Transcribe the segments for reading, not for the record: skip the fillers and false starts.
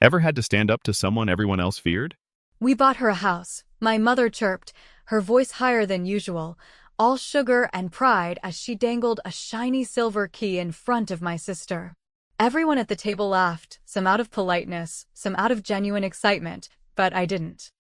Ever had to stand up to someone everyone else feared? We bought her a house. My mother chirped, her voice higher than usual, all sugar and pride as she dangled a shiny silver key in front of my sister. Everyone at the table laughed, some out of politeness, some out of genuine excitement, but I didn't.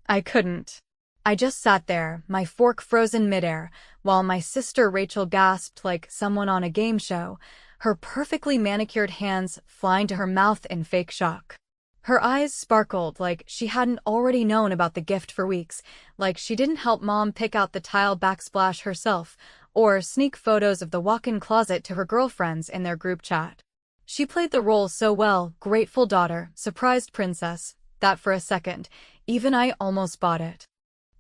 I couldn't. I just sat there, my fork frozen midair, while my sister Rachel gasped like someone on a game show, her perfectly manicured hands flying to her mouth in fake shock. Her eyes sparkled like she hadn't already known about the gift for weeks, like she didn't help Mom pick out the tile backsplash herself, or sneak photos of the walk-in closet to her girlfriends in their group chat. She played the role so well, grateful daughter, surprised princess, that for a second, even I almost bought it.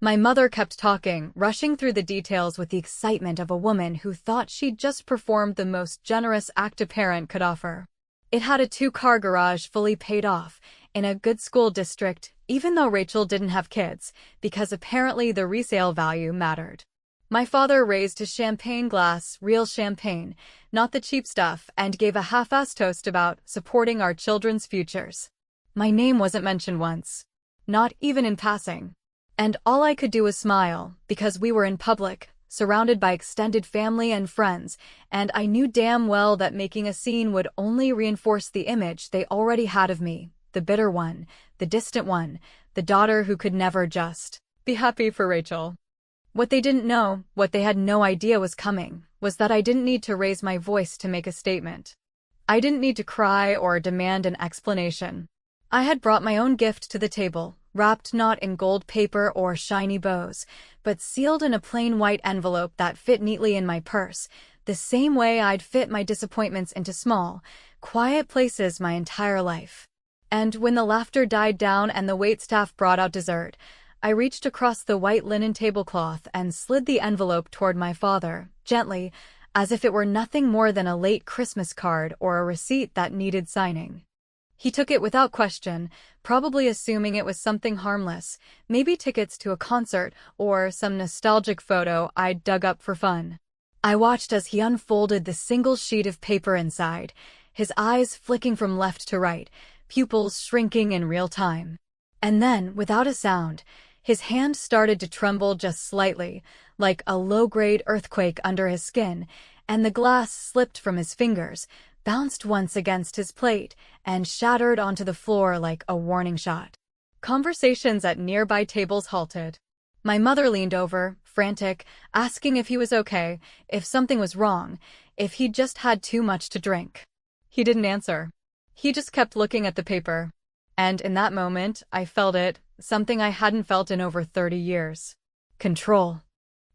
My mother kept talking, rushing through the details with the excitement of a woman who thought she'd just performed the most generous act a parent could offer. It had a 2-car garage fully paid off, in a good school district, even though Rachel didn't have kids, because apparently the resale value mattered. My father raised his champagne glass, real champagne, not the cheap stuff, and gave a half-assed toast about supporting our children's futures. My name wasn't mentioned once. Not even in passing. And all I could do was smile, because we were in public, surrounded by extended family and friends, and I knew damn well that making a scene would only reinforce the image they already had of me, the bitter one, the distant one, the daughter who could never just be happy for Rachel. What they didn't know, what they had no idea was coming, was that I didn't need to raise my voice to make a statement. I didn't need to cry or demand an explanation. I had brought my own gift to the table, wrapped not in gold paper or shiny bows, but sealed in a plain white envelope that fit neatly in my purse, the same way I'd fit my disappointments into small, quiet places my entire life. And when the laughter died down and the waitstaff brought out dessert, I reached across the white linen tablecloth and slid the envelope toward my father, gently, as if it were nothing more than a late Christmas card or a receipt that needed signing. He took it without question, probably assuming it was something harmless, maybe tickets to a concert or some nostalgic photo I'd dug up for fun. I watched as he unfolded the single sheet of paper inside, his eyes flicking from left to right, pupils shrinking in real time. And then, without a sound, his hand started to tremble just slightly, like a low-grade earthquake under his skin, and the glass slipped from his fingers, bounced once against his plate, and shattered onto the floor like a warning shot. Conversations at nearby tables halted. My mother leaned over, frantic, asking if he was okay, if something was wrong, if he'd just had too much to drink. He didn't answer. He just kept looking at the paper. And in that moment, I felt it, something I hadn't felt in over 30 years. Control.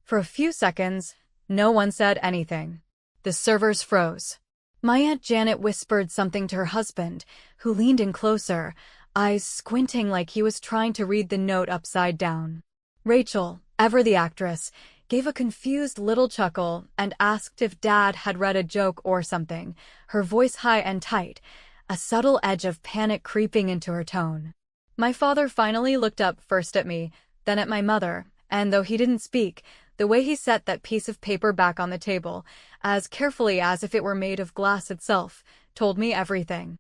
For a few seconds, no one said anything. The servers froze. My Aunt Janet whispered something to her husband, who leaned in closer, eyes squinting like he was trying to read the note upside down. Rachel, ever the actress, gave a confused little chuckle and asked if Dad had read a joke or something, her voice high and tight, a subtle edge of panic creeping into her tone. My father finally looked up first at me, then at my mother, and though he didn't speak, the way he set that piece of paper back on the table, as carefully as if it were made of glass itself, told me everything.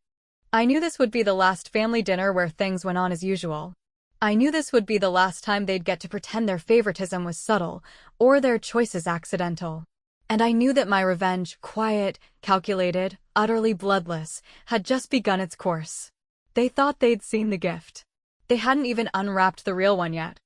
I knew this would be the last family dinner where things went on as usual. I knew this would be the last time they'd get to pretend their favoritism was subtle, or their choices accidental. And I knew that my revenge, quiet, calculated, utterly bloodless, had just begun its course. They thought they'd seen the gift. They hadn't even unwrapped the real one yet.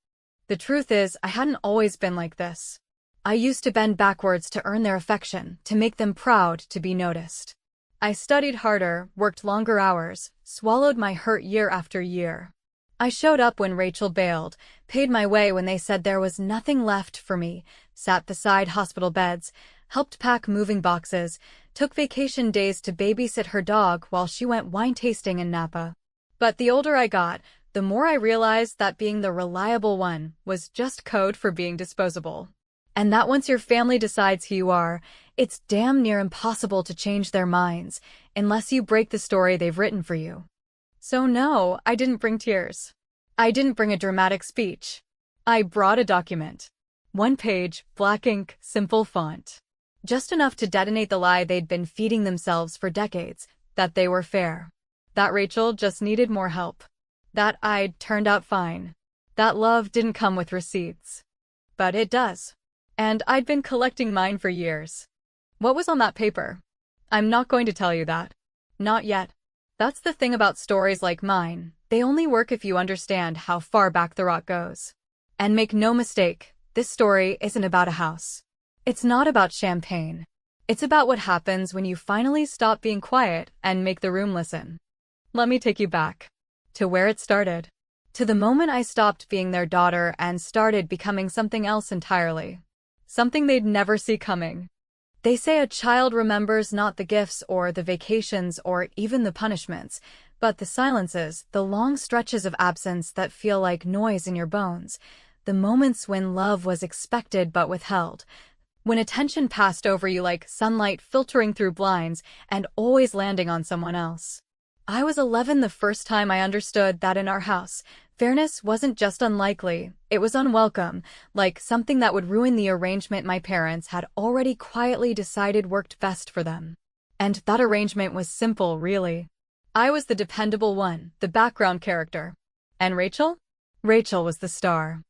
The truth is, I hadn't always been like this. I used to bend backwards to earn their affection, to make them proud to be noticed. I studied harder, worked longer hours, swallowed my hurt year after year. I showed up when Rachel bailed, paid my way when they said there was nothing left for me, sat beside hospital beds, helped pack moving boxes, took vacation days to babysit her dog while she went wine tasting in Napa. But the older I got, the more I realized that being the reliable one was just code for being disposable. And that once your family decides who you are, it's damn near impossible to change their minds, unless you break the story they've written for you. So no, I didn't bring tears. I didn't bring a dramatic speech. I brought a document. 1 page, black ink, simple font. Just enough to detonate the lie they'd been feeding themselves for decades, that they were fair. That Rachel just needed more help. That I'd turned out fine. That love didn't come with receipts. But it does. And I'd been collecting mine for years. What was on that paper? I'm not going to tell you that. Not yet. That's the thing about stories like mine. They only work if you understand how far back the rot goes. And make no mistake, this story isn't about a house. It's not about champagne. It's about what happens when you finally stop being quiet and make the room listen. Let me take you back to where it started. To the moment I stopped being their daughter and started becoming something else entirely. Something they'd never see coming. They say a child remembers not the gifts or the vacations or even the punishments, but the silences, the long stretches of absence that feel like noise in your bones, the moments when love was expected but withheld, when attention passed over you like sunlight filtering through blinds and always landing on someone else. I was 11 the first time I understood that in our house, fairness wasn't just unlikely, it was unwelcome, like something that would ruin the arrangement my parents had already quietly decided worked best for them. And that arrangement was simple, really. I was the dependable one, the background character. And Rachel? Rachel was the star.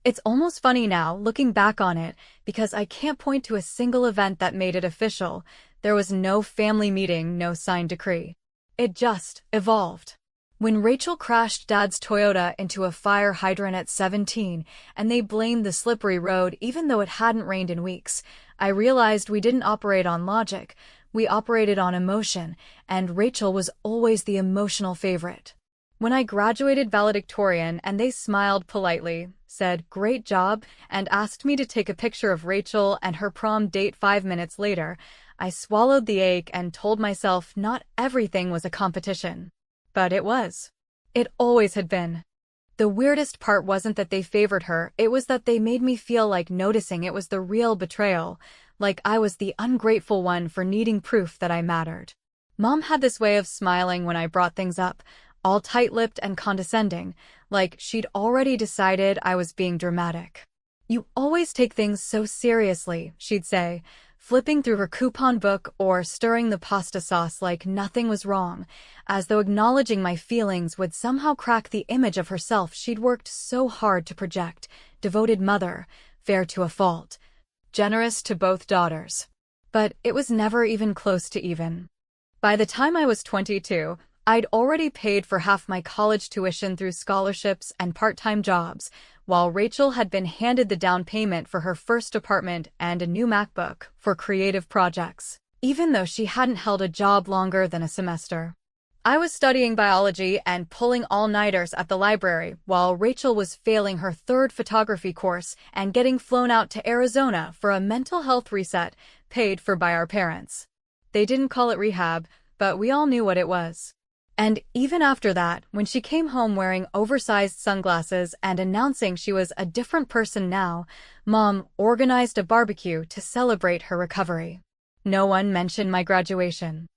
It's almost funny now, looking back on it, because I can't point to a single event that made it official. There was no family meeting, no signed decree. It just evolved. When Rachel crashed Dad's Toyota into a fire hydrant at 17, and they blamed the slippery road even though it hadn't rained in weeks, I realized we didn't operate on logic, we operated on emotion, and Rachel was always the emotional favorite. When I graduated valedictorian and they smiled politely, said, "Great job," and asked me to take a picture of Rachel and her prom date 5 minutes later, I swallowed the ache and told myself not everything was a competition. But it was. It always had been. The weirdest part wasn't that they favored her, it was that they made me feel like noticing it was the real betrayal, like I was the ungrateful one for needing proof that I mattered. Mom had this way of smiling when I brought things up, all tight-lipped and condescending, like she'd already decided I was being dramatic. "You always take things so seriously," she'd say, flipping through her coupon book or stirring the pasta sauce like nothing was wrong, as though acknowledging my feelings would somehow crack the image of herself she'd worked so hard to project. Devoted mother, fair to a fault, generous to both daughters. But it was never even close to even. By the time I was 22, I'd already paid for half my college tuition through scholarships and part-time jobs, while Rachel had been handed the down payment for her first apartment and a new MacBook for creative projects, even though she hadn't held a job longer than a semester. I was studying biology and pulling all-nighters at the library, while Rachel was failing her third photography course and getting flown out to Arizona for a mental health reset, paid for by our parents. They didn't call it rehab, but we all knew what it was. And even after that, when she came home wearing oversized sunglasses and announcing she was a different person now, Mom organized a barbecue to celebrate her recovery. No one mentioned my graduation.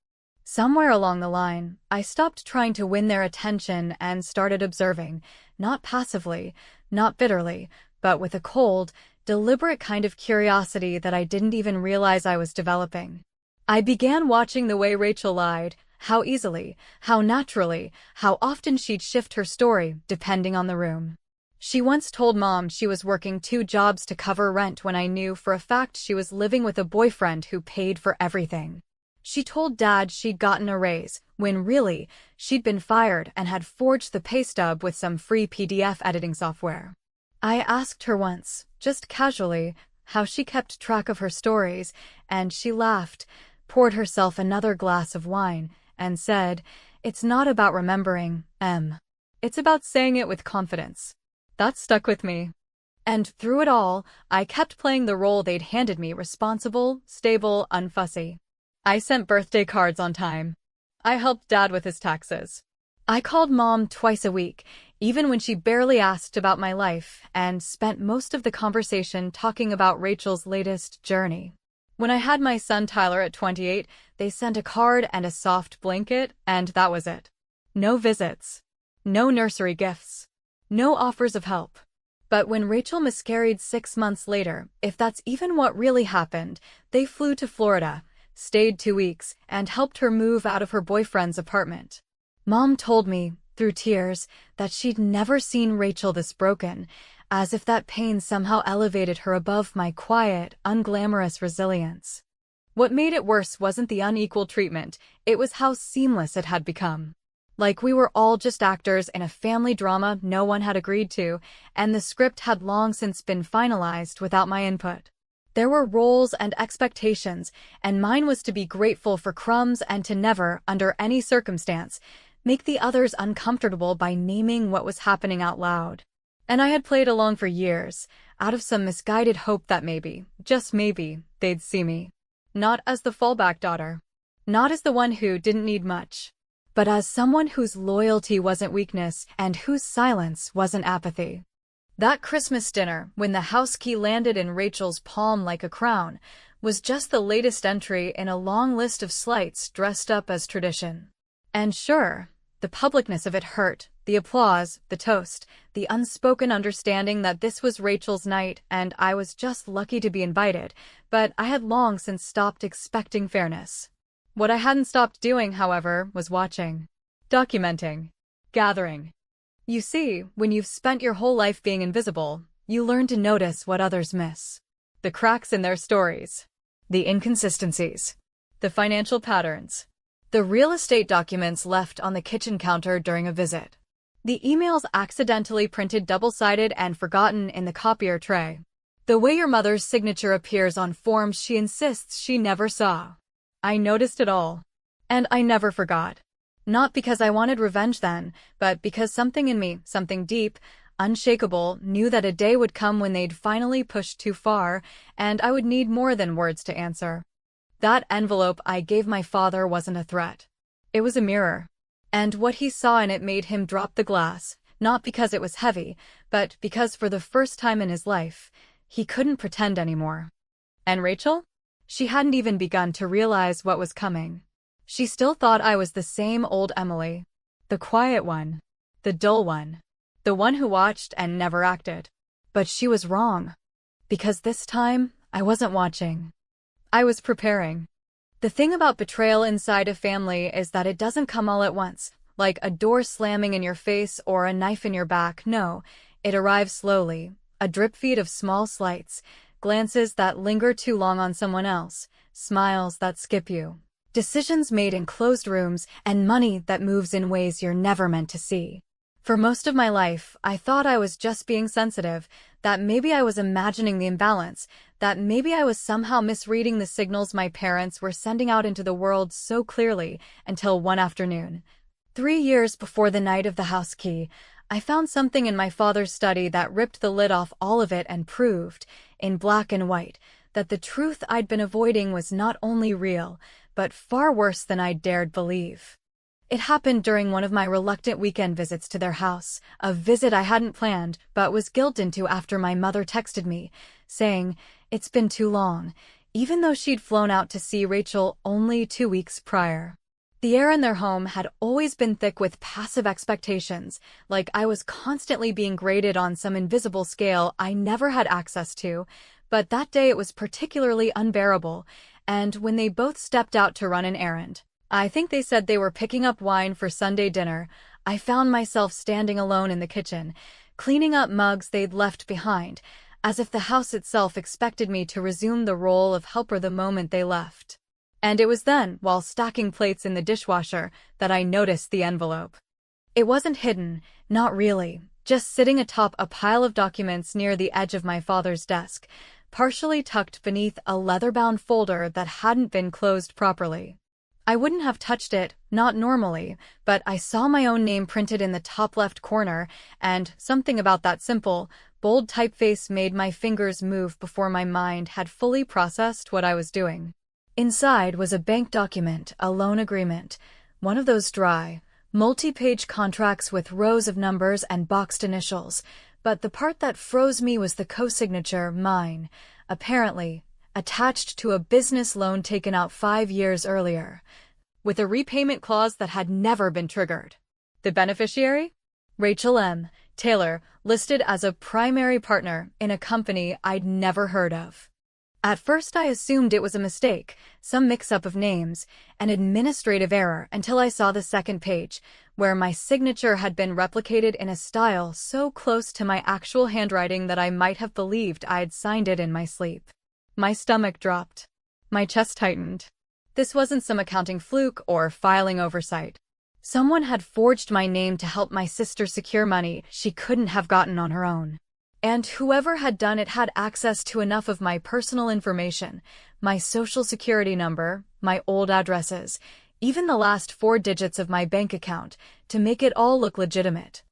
Somewhere along the line, I stopped trying to win their attention and started observing, not passively, not bitterly, but with a cold, deliberate kind of curiosity that I didn't even realize I was developing. I began watching the way Rachel lied, how easily, how naturally, how often she'd shift her story, depending on the room. She once told Mom she was working 2 jobs to cover rent when I knew for a fact she was living with a boyfriend who paid for everything. She told Dad she'd gotten a raise, when really, she'd been fired and had forged the pay stub with some free PDF editing software. I asked her once, just casually, how she kept track of her stories, and she laughed, poured herself another glass of wine, and said, "It's not about remembering, Em. It's about saying it with confidence." That stuck with me. And through it all, I kept playing the role they'd handed me, responsible, stable, unfussy. I sent birthday cards on time. I helped Dad with his taxes. I called Mom twice a week, even when she barely asked about my life, and spent most of the conversation talking about Rachel's latest journey. When I had my son Tyler at 28, they sent a card and a soft blanket, and that was it. No visits. No nursery gifts. No offers of help. But when Rachel miscarried 6 months later, if that's even what really happened, they flew to Florida, stayed 2 weeks, and helped her move out of her boyfriend's apartment. Mom told me, through tears, that she'd never seen Rachel this broken, as if that pain somehow elevated her above my quiet, unglamorous resilience. What made it worse wasn't the unequal treatment, it was how seamless it had become. Like we were all just actors in a family drama no one had agreed to, and the script had long since been finalized without my input. There were roles and expectations, and mine was to be grateful for crumbs and to never, under any circumstance, make the others uncomfortable by naming what was happening out loud. And I had played along for years, out of some misguided hope that maybe, just maybe, they'd see me. Not as the fallback daughter. Not as the one who didn't need much. But as someone whose loyalty wasn't weakness and whose silence wasn't apathy. That Christmas dinner, when the house key landed in Rachel's palm like a crown, was just the latest entry in a long list of slights dressed up as tradition. And sure, the publicness of it hurt, the applause, the toast, the unspoken understanding that this was Rachel's night and I was just lucky to be invited, but I had long since stopped expecting fairness. What I hadn't stopped doing, however, was watching, documenting, gathering. You see, when you've spent your whole life being invisible, you learn to notice what others miss. The cracks in their stories, the inconsistencies, the financial patterns, the real estate documents left on the kitchen counter during a visit, the emails accidentally printed double-sided and forgotten in the copier tray, the way your mother's signature appears on forms she insists she never saw. I noticed it all. And I never forgot. Not because I wanted revenge then, but because something in me, something deep, unshakable, knew that a day would come when they'd finally pushed too far, and I would need more than words to answer. That envelope I gave my father wasn't a threat. It was a mirror. And what he saw in it made him drop the glass, not because it was heavy, but because for the first time in his life, he couldn't pretend anymore. And Rachel? She hadn't even begun to realize what was coming. She still thought I was the same old Emily. The quiet one. The dull one. The one who watched and never acted. But she was wrong. Because this time, I wasn't watching. I was preparing. The thing about betrayal inside a family is that it doesn't come all at once, like a door slamming in your face or a knife in your back. No, it arrives slowly, a drip feed of small slights, glances that linger too long on someone else, smiles that skip you, decisions made in closed rooms, and money that moves in ways you're never meant to see. For most of my life, I thought I was just being sensitive, that maybe I was imagining the imbalance, that maybe I was somehow misreading the signals my parents were sending out into the world so clearly, until one afternoon. 3 years before the night of the house key, I found something in my father's study that ripped the lid off all of it and proved, in black and white, that the truth I'd been avoiding was not only real, but far worse than I'd dared believe. It happened during one of my reluctant weekend visits to their house, a visit I hadn't planned but was guilted into after my mother texted me, saying, "It's been too long," even though she'd flown out to see Rachel only 2 weeks prior. The air in their home had always been thick with passive expectations, like I was constantly being graded on some invisible scale I never had access to, but that day it was particularly unbearable, and when they both stepped out to run an errand, I think they said they were picking up wine for Sunday dinner, I found myself standing alone in the kitchen, cleaning up mugs they'd left behind, as if the house itself expected me to resume the role of helper the moment they left. And it was then, while stacking plates in the dishwasher, that I noticed the envelope. It wasn't hidden, not really, just sitting atop a pile of documents near the edge of my father's desk, partially tucked beneath a leather-bound folder that hadn't been closed properly. I wouldn't have touched it, not normally, but I saw my own name printed in the top left corner, and something about that simple, bold typeface made my fingers move before my mind had fully processed what I was doing. Inside was a bank document, a loan agreement, one of those dry, multi-page contracts with rows of numbers and boxed initials, but the part that froze me was the co-signature, mine, apparently, attached to a business loan taken out 5 years earlier, with a repayment clause that had never been triggered. The beneficiary? Rachel M. Taylor, listed as a primary partner in a company I'd never heard of. At first I assumed it was a mistake, some mix-up of names, an administrative error until I saw the second page, where my signature had been replicated in a style so close to my actual handwriting that I might have believed I'd signed it in my sleep. My stomach dropped. My chest tightened. This wasn't some accounting fluke or filing oversight. Someone had forged my name to help my sister secure money she couldn't have gotten on her own. And whoever had done it had access to enough of my personal information, my social security number, my old addresses, even the last 4 digits of my bank account, to make it all look legitimate.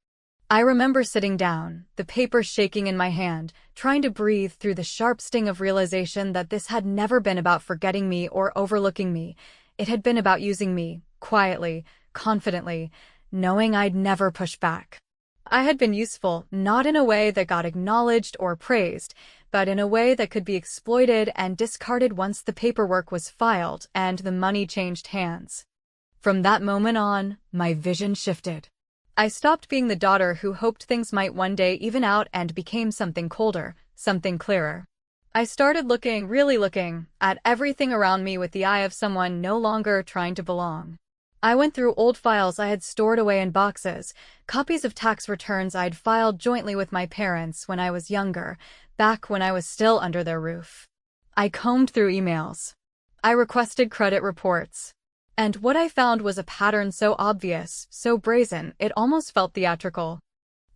I remember sitting down, the paper shaking in my hand, trying to breathe through the sharp sting of realization that this had never been about forgetting me or overlooking me. It had been about using me, quietly, confidently, knowing I'd never push back. I had been useful, not in a way that got acknowledged or praised, but in a way that could be exploited and discarded once the paperwork was filed and the money changed hands. From that moment on, my vision shifted. I stopped being the daughter who hoped things might one day even out and became something colder, something clearer. I started really looking, at everything around me with the eye of someone no longer trying to belong. I went through old files I had stored away in boxes, copies of tax returns I'd filed jointly with my parents when I was younger, back when I was still under their roof. I combed through emails. I requested credit reports. And what I found was a pattern so obvious, so brazen, it almost felt theatrical.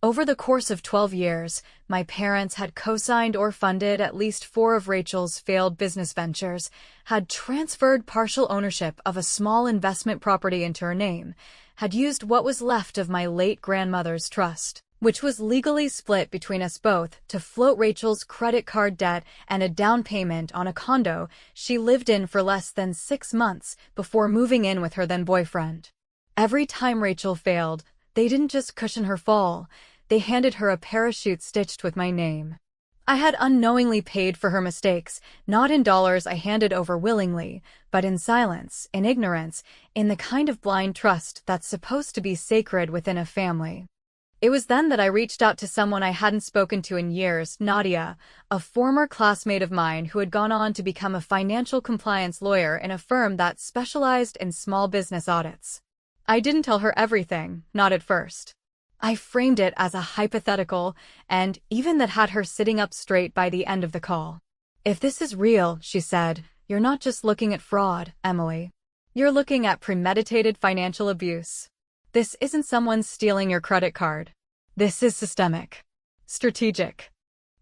Over the course of 12 years, my parents had co-signed or funded at least 4 of Rachel's failed business ventures, had transferred partial ownership of a small investment property into her name, had used what was left of my late grandmother's trust, which was legally split between us both, to float Rachel's credit card debt and a down payment on a condo she lived in for less than 6 months before moving in with her then-boyfriend. Every time Rachel failed, they didn't just cushion her fall, they handed her a parachute stitched with my name. I had unknowingly paid for her mistakes, not in dollars I handed over willingly, but in silence, in ignorance, in the kind of blind trust that's supposed to be sacred within a family. It was then that I reached out to someone I hadn't spoken to in years, Nadia, a former classmate of mine who had gone on to become a financial compliance lawyer in a firm that specialized in small business audits. I didn't tell her everything, not at first. I framed it as a hypothetical, and even that had her sitting up straight by the end of the call. "If this is real," she said, "you're not just looking at fraud, Emily. You're looking at premeditated financial abuse. This isn't someone stealing your credit card. This is systemic. Strategic."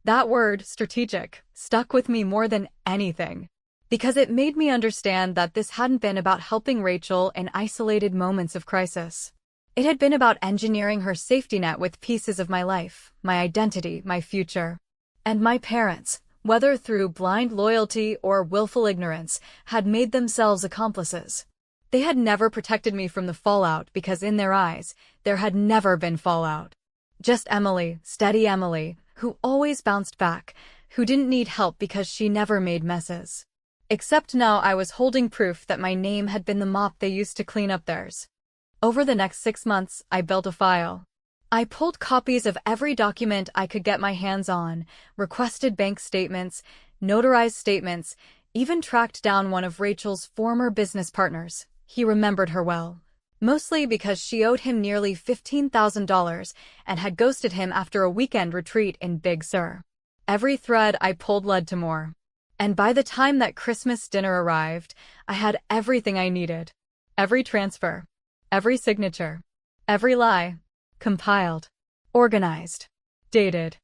That word, strategic, stuck with me more than anything, because it made me understand that this hadn't been about helping Rachel in isolated moments of crisis. It had been about engineering her safety net with pieces of my life, my identity, my future. And my parents, whether through blind loyalty or willful ignorance, had made themselves accomplices. They had never protected me from the fallout because in their eyes, there had never been fallout. Just Emily, steady Emily, who always bounced back, who didn't need help because she never made messes. Except now I was holding proof that my name had been the mop they used to clean up theirs. Over the next 6 months, I built a file. I pulled copies of every document I could get my hands on, requested bank statements, notarized statements, even tracked down one of Rachel's former business partners. He remembered her well. Mostly because she owed him nearly $15,000 and had ghosted him after a weekend retreat in Big Sur. Every thread I pulled led to more. And by the time that Christmas dinner arrived, I had everything I needed. Every transfer. Every signature. Every lie. Compiled. Organized. Dated.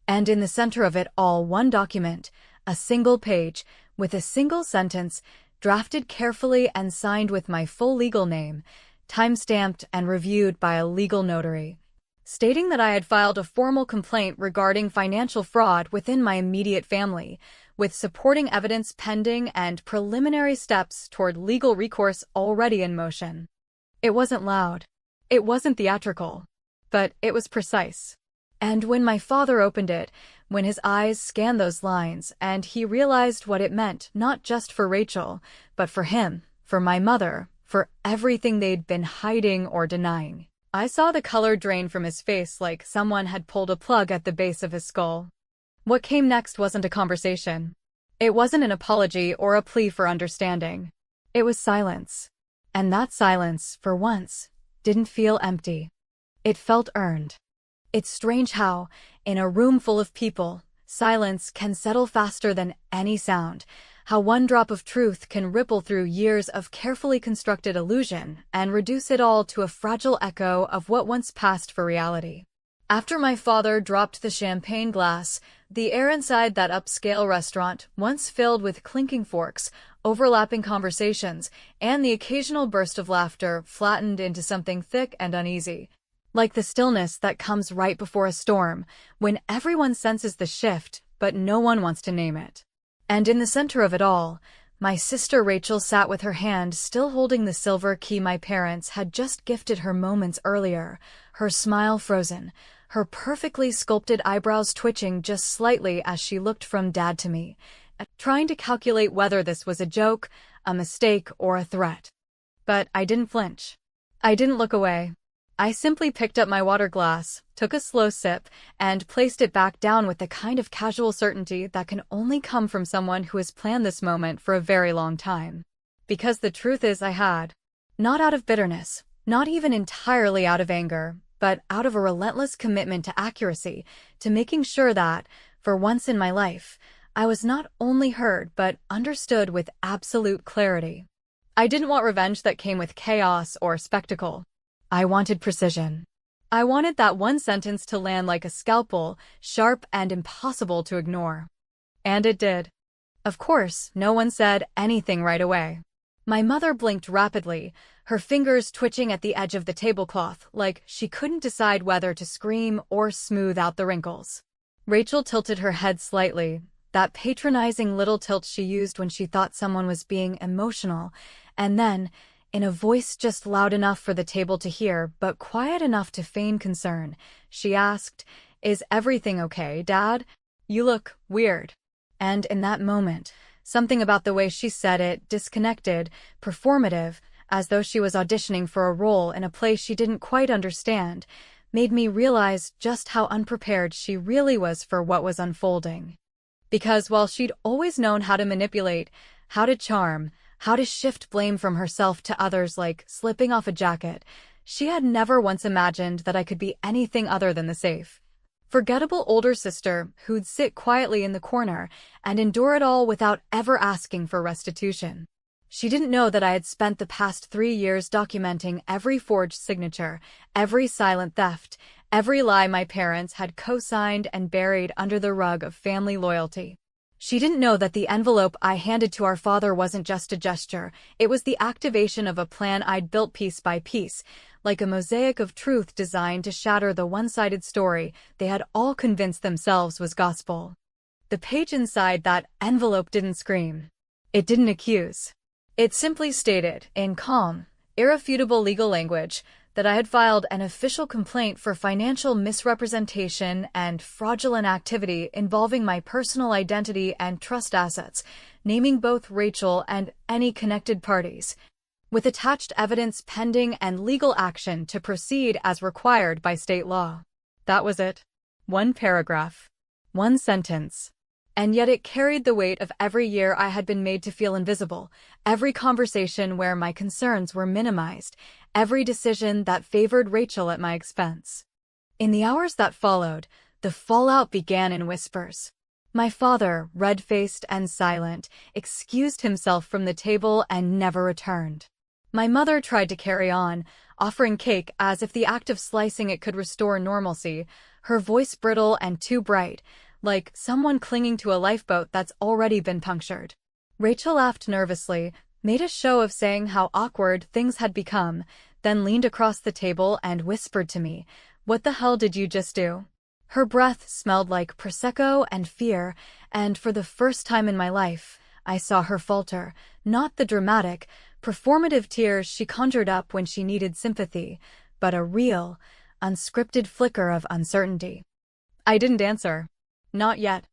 And in the center of it all, one document, a single page, with a single sentence, drafted carefully and signed with my full legal name, time-stamped and reviewed by a legal notary, stating that I had filed a formal complaint regarding financial fraud within my immediate family, with supporting evidence pending and preliminary steps toward legal recourse already in motion. It wasn't loud. It wasn't theatrical. But it was precise. And when my father opened it, when his eyes scanned those lines, and he realized what it meant not just for Rachel, but for him, for my mother, for everything they'd been hiding or denying, I saw the color drain from his face like someone had pulled a plug at the base of his skull. What came next wasn't a conversation. It wasn't an apology or a plea for understanding. It was silence. And that silence, for once, didn't feel empty. It felt earned. It's strange how, in a room full of people, silence can settle faster than any sound, how one drop of truth can ripple through years of carefully constructed illusion and reduce it all to a fragile echo of what once passed for reality. After my father dropped the champagne glass, the air inside that upscale restaurant, once filled with clinking forks, overlapping conversations, and the occasional burst of laughter, flattened into something thick and uneasy. Like the stillness that comes right before a storm, when everyone senses the shift, but no one wants to name it. And in the center of it all, my sister Rachel sat with her hand still holding the silver key my parents had just gifted her moments earlier, her smile frozen, her perfectly sculpted eyebrows twitching just slightly as she looked from Dad to me, trying to calculate whether this was a joke, a mistake, or a threat. But I didn't flinch. I didn't look away. I simply picked up my water glass, took a slow sip, and placed it back down with the kind of casual certainty that can only come from someone who has planned this moment for a very long time. Because the truth is I had. Not out of bitterness, not even entirely out of anger, but out of a relentless commitment to accuracy, to making sure that, for once in my life, I was not only heard but understood with absolute clarity. I didn't want revenge that came with chaos or spectacle. I wanted precision. I wanted that one sentence to land like a scalpel, sharp and impossible to ignore. And it did. Of course, no one said anything right away. My mother blinked rapidly, her fingers twitching at the edge of the tablecloth, like she couldn't decide whether to scream or smooth out the wrinkles. Rachel tilted her head slightly, that patronizing little tilt she used when she thought someone was being emotional, and then, in a voice just loud enough for the table to hear, but quiet enough to feign concern, she asked, "Is everything okay, Dad? You look weird." And in that moment, something about the way she said it, disconnected, performative, as though she was auditioning for a role in a play she didn't quite understand, made me realize just how unprepared she really was for what was unfolding. Because while she'd always known how to manipulate, how to charm, how to shift blame from herself to others like slipping off a jacket, she had never once imagined that I could be anything other than the safe, forgettable older sister who'd sit quietly in the corner and endure it all without ever asking for restitution. She didn't know that I had spent the past 3 years documenting every forged signature, every silent theft, every lie my parents had co-signed and buried under the rug of family loyalty. She didn't know that the envelope I handed to our father wasn't just a gesture, it was the activation of a plan I'd built piece by piece, like a mosaic of truth designed to shatter the one-sided story they had all convinced themselves was gospel. The page inside that envelope didn't scream. It didn't accuse. It simply stated, in calm, irrefutable legal language, that I had filed an official complaint for financial misrepresentation and fraudulent activity involving my personal identity and trust assets, naming both Rachel and any connected parties, with attached evidence pending and legal action to proceed as required by state law. That was it. One paragraph. One sentence. And yet it carried the weight of every year I had been made to feel invisible, every conversation where my concerns were minimized, every decision that favored Rachel at my expense. In the hours that followed, the fallout began in whispers. My father, red-faced and silent, excused himself from the table and never returned. My mother tried to carry on, offering cake as if the act of slicing it could restore normalcy, her voice brittle and too bright, like someone clinging to a lifeboat that's already been punctured. Rachel laughed nervously, made a show of saying how awkward things had become, then leaned across the table and whispered to me, "What the hell did you just do?" Her breath smelled like Prosecco and fear, and for the first time in my life, I saw her falter, not the dramatic, performative tears she conjured up when she needed sympathy, but a real, unscripted flicker of uncertainty. I didn't answer. Not yet.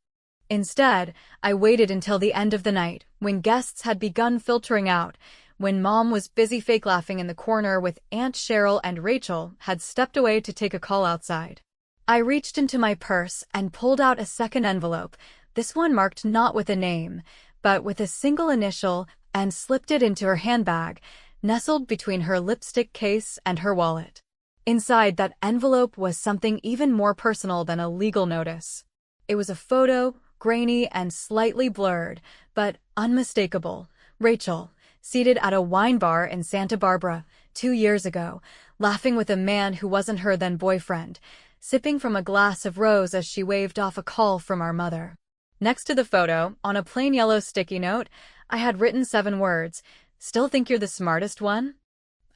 Instead, I waited until the end of the night, when guests had begun filtering out, when Mom was busy fake laughing in the corner with Aunt Cheryl and Rachel had stepped away to take a call outside. I reached into my purse and pulled out a second envelope, this one marked not with a name, but with a single initial, and slipped it into her handbag, nestled between her lipstick case and her wallet. Inside that envelope was something even more personal than a legal notice. It was a photo, grainy and slightly blurred, but unmistakable. Rachel, seated at a wine bar in Santa Barbara 2 years ago, laughing with a man who wasn't her then boyfriend, sipping from a glass of rose as she waved off a call from our mother. Next to the photo, on a plain yellow sticky note, I had written 7 words, "Still think you're the smartest one?"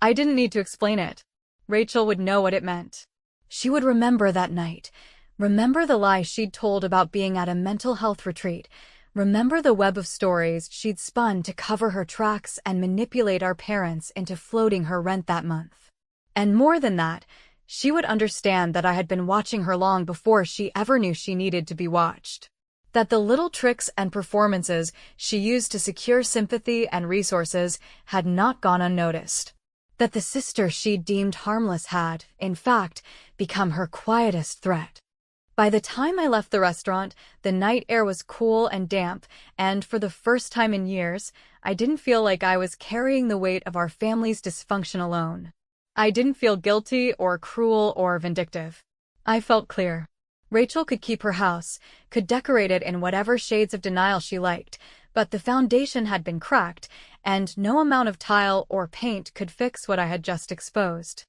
I didn't need to explain it. Rachel would know what it meant. She would remember that night, remember the lie she'd told about being at a mental health retreat, remember the web of stories she'd spun to cover her tracks and manipulate our parents into floating her rent that month. And more than that, she would understand that I had been watching her long before she ever knew she needed to be watched. That the little tricks and performances she used to secure sympathy and resources had not gone unnoticed. That the sister she deemed harmless had, in fact, become her quietest threat. By the time I left the restaurant, the night air was cool and damp, and for the first time in years, I didn't feel like I was carrying the weight of our family's dysfunction alone. I didn't feel guilty or cruel or vindictive. I felt clear. Rachel could keep her house, could decorate it in whatever shades of denial she liked, but the foundation had been cracked, and no amount of tile or paint could fix what I had just exposed.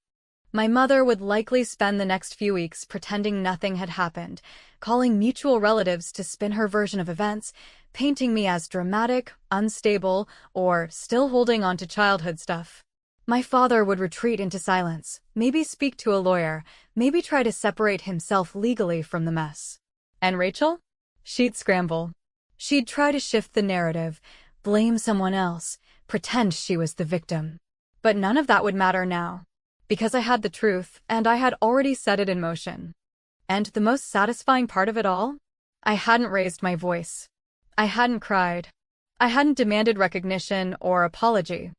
My mother would likely spend the next few weeks pretending nothing had happened, calling mutual relatives to spin her version of events, painting me as dramatic, unstable, or still holding on to childhood stuff. My father would retreat into silence, maybe speak to a lawyer, maybe try to separate himself legally from the mess. And Rachel? She'd scramble. She'd try to shift the narrative, blame someone else, pretend she was the victim. But none of that would matter now, because I had the truth, and I had already set it in motion. And the most satisfying part of it all? I hadn't raised my voice. I hadn't cried. I hadn't demanded recognition or apology.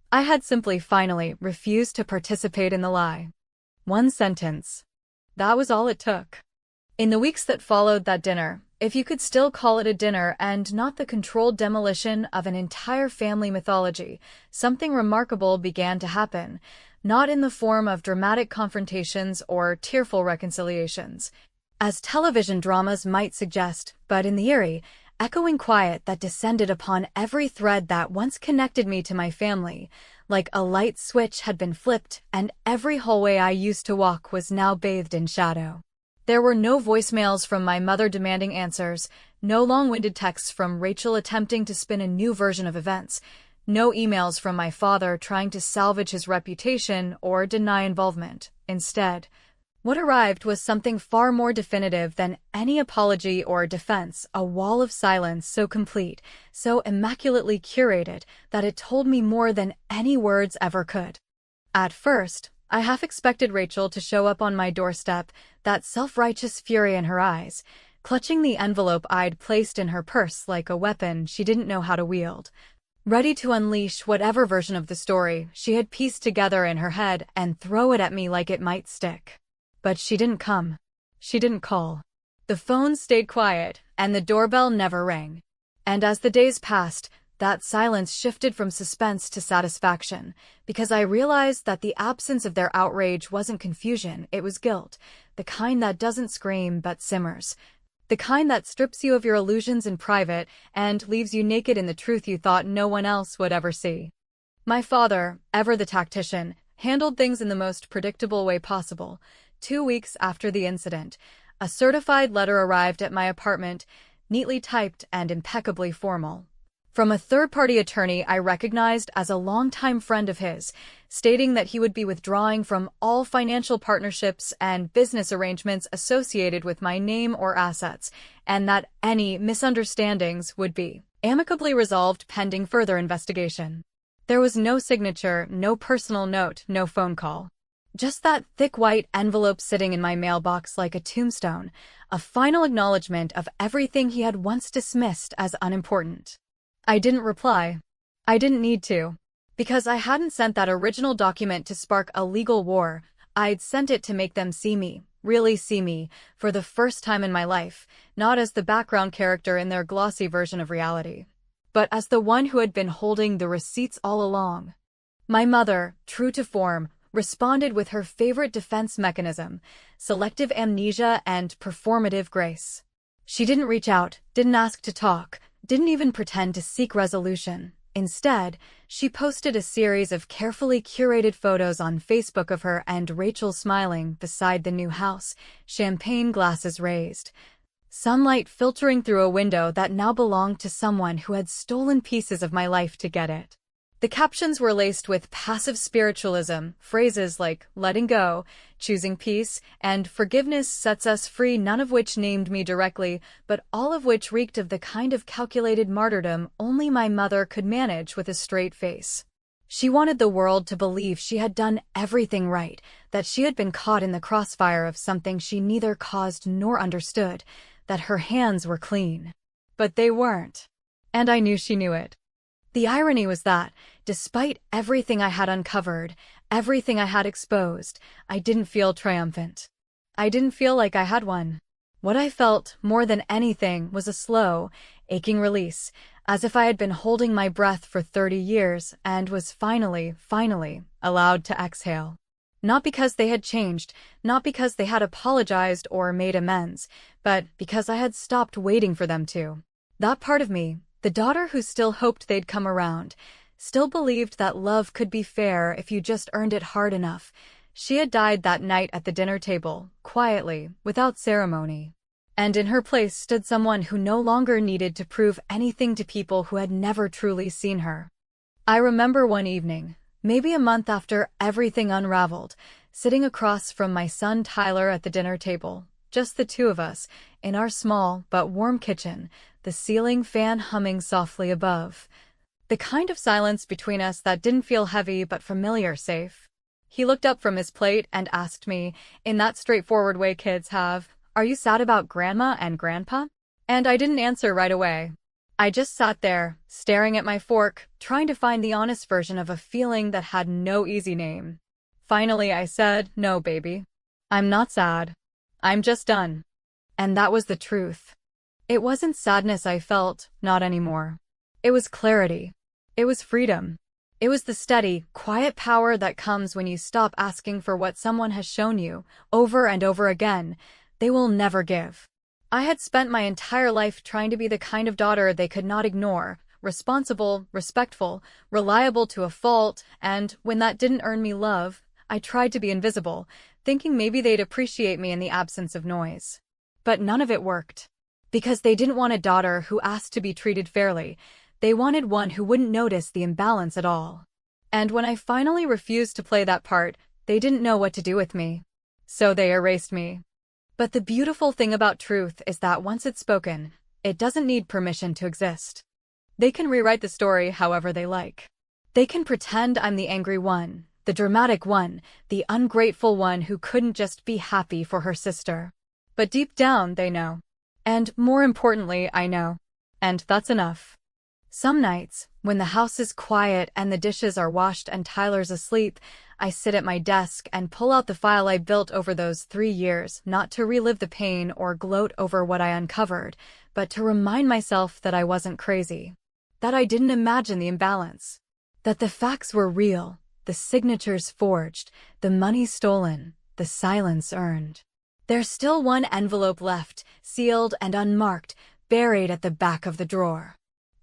I had simply finally refused to participate in the lie. One sentence. That was all it took. In the weeks that followed that dinner, if you could still call it a dinner and not the controlled demolition of an entire family mythology, something remarkable began to happen, not in the form of dramatic confrontations or tearful reconciliations, as television dramas might suggest, but in the eerie, echoing quiet that descended upon every thread that once connected me to my family, like a light switch had been flipped and every hallway I used to walk was now bathed in shadow. There were no voicemails from my mother demanding answers, no long-winded texts from Rachel attempting to spin a new version of events, no emails from my father trying to salvage his reputation or deny involvement. Instead, what arrived was something far more definitive than any apology or defense, a wall of silence so complete, so immaculately curated, that it told me more than any words ever could. At first, I half expected Rachel to show up on my doorstep, that self-righteous fury in her eyes, clutching the envelope I'd placed in her purse like a weapon she didn't know how to wield, ready to unleash whatever version of the story she had pieced together in her head and throw it at me like it might stick. But she didn't come. She didn't call. The phone stayed quiet, and the doorbell never rang. And as the days passed, that silence shifted from suspense to satisfaction, because I realized that the absence of their outrage wasn't confusion, it was guilt, the kind that doesn't scream but simmers, the kind that strips you of your illusions in private and leaves you naked in the truth you thought no one else would ever see. My father, ever the tactician, handled things in the most predictable way possible. 2 weeks after the incident, a certified letter arrived at my apartment, neatly typed and impeccably formal, from a third-party attorney I recognized as a longtime friend of his, stating that he would be withdrawing from all financial partnerships and business arrangements associated with my name or assets, and that any misunderstandings would be amicably resolved pending further investigation. There was no signature, no personal note, no phone call. Just that thick white envelope sitting in my mailbox like a tombstone, a final acknowledgement of everything he had once dismissed as unimportant. I didn't reply. I didn't need to. Because I hadn't sent that original document to spark a legal war, I'd sent it to make them see me, really see me, for the first time in my life, not as the background character in their glossy version of reality, but as the one who had been holding the receipts all along. My mother, true to form, responded with her favorite defense mechanism, selective amnesia and performative grace. She didn't reach out, didn't ask to talk, didn't even pretend to seek resolution. Instead, she posted a series of carefully curated photos on Facebook of her and Rachel smiling beside the new house, champagne glasses raised, sunlight filtering through a window that now belonged to someone who had stolen pieces of my life to get it. The captions were laced with passive spiritualism, phrases like letting go, choosing peace, and forgiveness sets us free, none of which named me directly, but all of which reeked of the kind of calculated martyrdom only my mother could manage with a straight face. She wanted the world to believe she had done everything right, that she had been caught in the crossfire of something she neither caused nor understood, that her hands were clean. But they weren't. And I knew she knew it. The irony was that, despite everything I had uncovered, everything I had exposed, I didn't feel triumphant. I didn't feel like I had won. What I felt, more than anything, was a slow, aching release, as if I had been holding my breath for 30 years and was finally allowed to exhale. Not because they had changed, not because they had apologized or made amends, but because I had stopped waiting for them to. That part of me, the daughter who still hoped they'd come around, still believed that love could be fair if you just earned it hard enough. She had died that night at the dinner table, quietly, without ceremony. And in her place stood someone who no longer needed to prove anything to people who had never truly seen her. I remember one evening, maybe a month after everything unraveled, sitting across from my son Tyler at the dinner table, just the two of us, in our small but warm kitchen, the ceiling fan humming softly above. The kind of silence between us that didn't feel heavy but familiar, safe. He looked up from his plate and asked me, in that straightforward way kids have, "Are you sad about Grandma and Grandpa?" And I didn't answer right away. I just sat there, staring at my fork, trying to find the honest version of a feeling that had no easy name. Finally I said, "No, baby. I'm not sad. I'm just done." And that was the truth. It wasn't sadness I felt, not anymore. It was clarity. It was freedom. It was the steady, quiet power that comes when you stop asking for what someone has shown you, over and over again, they will never give. I had spent my entire life trying to be the kind of daughter they could not ignore, responsible, respectful, reliable to a fault, and when that didn't earn me love, I tried to be invisible, thinking maybe they'd appreciate me in the absence of noise. But none of it worked. Because they didn't want a daughter who asked to be treated fairly. They wanted one who wouldn't notice the imbalance at all. And when I finally refused to play that part, they didn't know what to do with me. So they erased me. But the beautiful thing about truth is that once it's spoken, it doesn't need permission to exist. They can rewrite the story however they like. They can pretend I'm the angry one, the dramatic one, the ungrateful one who couldn't just be happy for her sister. But deep down, they know. And more importantly, I know. And that's enough. Some nights, when the house is quiet and the dishes are washed and Tyler's asleep, I sit at my desk and pull out the file I built over those 3 years, not to relive the pain or gloat over what I uncovered, but to remind myself that I wasn't crazy. That I didn't imagine the imbalance. That the facts were real, the signatures forged, the money stolen, the silence earned. There's still one envelope left, sealed and unmarked, buried at the back of the drawer.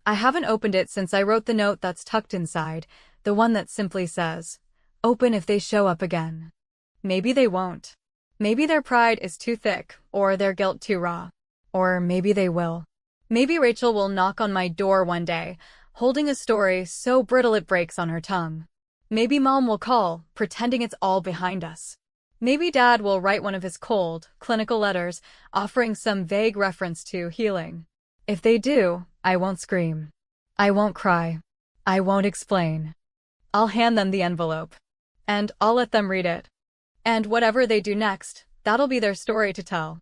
I haven't opened it since I wrote the note that's tucked inside, the one that simply says, "Open if they show up again." Maybe they won't. Maybe their pride is too thick, or their guilt too raw. Or maybe they will. Maybe Rachel will knock on my door one day, holding a story so brittle it breaks on her tongue. Maybe Mom will call, pretending it's all behind us. Maybe Dad will write one of his cold, clinical letters, offering some vague reference to healing. If they do, I won't scream. I won't cry. I won't explain. I'll hand them the envelope. And I'll let them read it. And whatever they do next, that'll be their story to tell.